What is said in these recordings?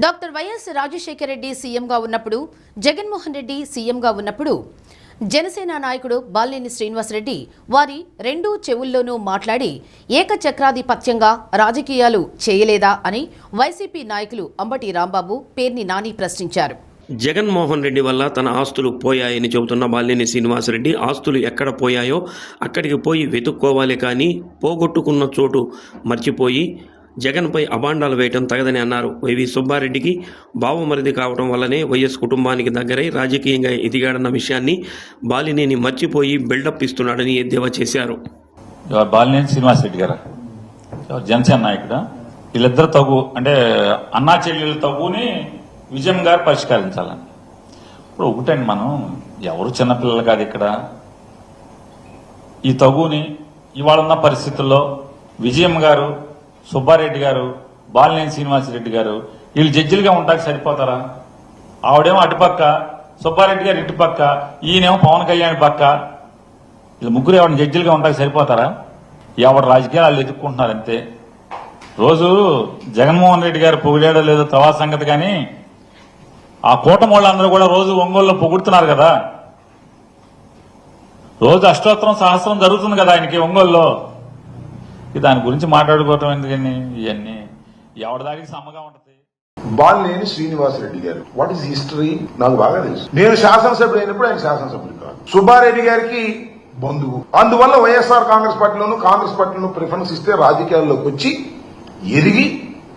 Doctor YS Rajasekhara Reddy సీఎంగా ఉన్నప్పుడు, జగన్మోహన్ రెడ్డి సీఎంగా ఉన్నప్పుడు జనసేన నాయకుడు బాలినేని శ్రీనివాసరెడ్డి వారి రెండు చెవుల్లోనూ మాట్లాడి ఏకచక్రాధిపత్యంగా రాజకీయాలు చేయలేదా అని వైసీపీ నాయకులు అంబటి రాంబాబు, పేర్ని నాని ప్రశ్నించారు. జగన్మోహన్ రెడ్డి వల్ల తన ఆస్తులు పోయాయని చెబుతున్న బాలినేని శ్రీనివాసరెడ్డి ఆస్తులు ఎక్కడ పోయాయో అక్కడికి పోయి వెతుక్కోవాలి, కానీ పోగొట్టుకున్న చోటు మర్చిపోయి జగన్పై అభాండాలు వేయటం తగదని అన్నారు. వైవి సుబ్బారెడ్డికి బావమరిది కావడం వల్లనే వైఎస్ కుటుంబానికి దగ్గరై రాజకీయంగా ఎదిగాడన్న విషయాన్ని బాలినేని మర్చిపోయి బిల్డప్ ఇస్తున్నాడని ఎద్దేవా చేశారు. బాలినేని శ్రీనివాసరెడ్డి గారు జనసేన నాయకుడు, వీళ్ళిద్దరు తగు అంటే అన్నా చెల్లెళ్ళ తగుని విజయం గారు పరిష్కరించాలని. ఇప్పుడు ఒకటండి, మనం ఎవరు చిన్నపిల్లలు కాదు ఇక్కడ. ఈ తగుని ఇవాళ ఉన్న పరిస్థితుల్లో విజయం గారు, సుబ్బారెడ్డి గారు, బాలినేని శ్రీనివాసరెడ్డి గారు వీళ్ళు జడ్జిలుగా ఉంటాకి సరిపోతారా? ఆవిడేమో అటుపక్క, సుబ్బారెడ్డి గారు ఇటుపక్క, ఈయనేమో పవన్ కళ్యాణ్ పక్క. వీళ్ళు ముగ్గురు ఎవరిని జడ్జిలుగా ఉంటాకి సరిపోతారా? ఎవరు రాజకీయాలు వాళ్ళు ఎదుర్కొంటున్నారు అంతే. రోజు జగన్మోహన్ రెడ్డి గారు పొగిడాడో లేదో తవా సంగతి, కానీ ఆ కూటమి వాళ్ళందరూ కూడా రోజు ఒంగోలులో పొగుడుతున్నారు కదా. రోజు అష్టోత్తరం సహస్రం జరుగుతుంది కదా ఆయనకి ఒంగోలులో. దాని గురించి మాట్లాడుకోవటం ఎందుకని? ఇవన్నీ ఎవరిదానికి సమ్మగా ఉంటుంది. బాలినేని శ్రీనివాసరెడ్డి గారు వాట్ ఈస్ హిస్టరీ నాకు బాగా తెలుసు. నేను శాసనసభ్యుడు అయినప్పుడు ఆయన శాసనసభ్యుడు కాదు. సుబ్బారెడ్డి గారికి బంధువు. అందువల్ల వైఎస్ఆర్ కాంగ్రెస్ పార్టీలోనూ ప్రిఫరెన్స్ ఇస్తే రాజకీయాల్లోకి వచ్చి ఎదిగి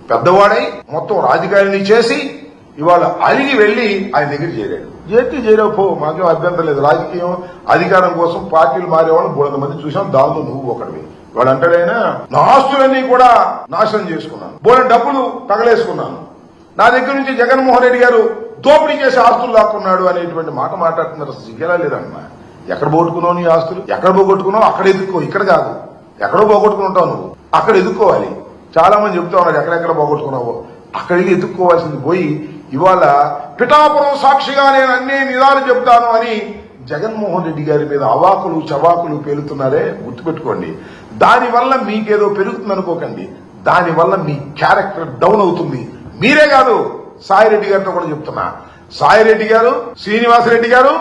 పెద్దవాడై మొత్తం రాజకీయాలని చేసి ఇవాళ అలిగి వెళ్లి ఆయన దగ్గర చేరాడు. చేరావు, మాకేం అభ్యంతరం లేదు. రాజకీయం అధికారం కోసం పార్టీలు మారేవాళ్ళు 300 మంది చూసాం, దాంతో నువ్వు ఒకటివి. వాడు అంటాడైనా నా ఆస్తులన్నీ కూడా నాశనం చేసుకున్నాను, బోలెడు డబ్బులు తగలేసుకున్నాను, నా దగ్గర నుంచి జగన్మోహన్ రెడ్డి గారు దోపిడీ చేసి ఆస్తులు లాక్కున్నాడు అనేటువంటి మాట మాట్లాడుతున్నారు. సిగ్గేలా లేదమ్మా. ఎక్కడ పోగొట్టుకున్నావు నీ ఆస్తులు? ఎక్కడ పోగొట్టుకున్నావు అక్కడ ఎదుక్కో, ఇక్కడ కాదు. ఎక్కడో పోగొట్టుకుంటావు నువ్వు, అక్కడ ఎదుక్కోవాలి. చాలా మంది చెప్తా ఉన్నారు ఎక్కడెక్కడ పోగొట్టుకున్నావో అక్కడికి ఎదుక్కోవాల్సింది పోయి ఇవాళ పిఠాపురం సాక్షిగా నేను అన్ని నిజాలు చెప్తాను అని జగన్మోహన్ రెడ్డి గారి మీద అవాకులు చవాకులు పేలుతున్నారే, గుర్తుపెట్టుకోండి. దానివల్ల మీకేదో పెరుగుతుంది అనుకోకండి. దానివల్ల మీ క్యారెక్టర్ డౌన్ అవుతుంది. మీరే కాదు, సాయిరెడ్డి గారితో కూడా చెప్తున్నా. సాయిరెడ్డి గారు, శ్రీనివాసరెడ్డి గారు,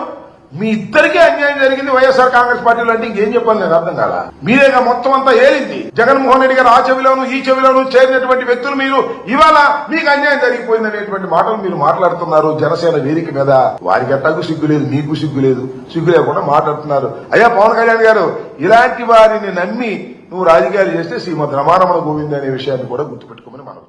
మీ ఇద్దరికీ అన్యాయం జరిగింది వైఎస్ఆర్ కాంగ్రెస్ పార్టీలో. అంటే ఇంకేం చెప్పాలి నాకు అర్థం కాల. మీరేగా మొత్తం అంతా ఏలింది. జగన్మోహన్ రెడ్డి గారు ఆ చెవిలోను ఈ చెవిలోను చేరినటువంటి వ్యక్తులు మీరు ఇవాళ మీకు అన్యాయం జరిగిపోయింది అనేటువంటి మాటలు మీరు మాట్లాడుతున్నారు జనసేన వేదిక మీద. వారికి ఎట్టాకు సిగ్గు లేదు, మీకు సిగ్గు లేదు. సిగ్గు లేకుండా మాట్లాడుతున్నారు. అయ్యా పవన్ కళ్యాణ్ గారు, ఇలాంటి వారిని నమ్మి నువ్వు రాజకీయాలు చేస్తే శ్రీమద్ రమారమణ గోవింద్ అనే విషయాన్ని కూడా గుర్తుపెట్టుకోమని మనం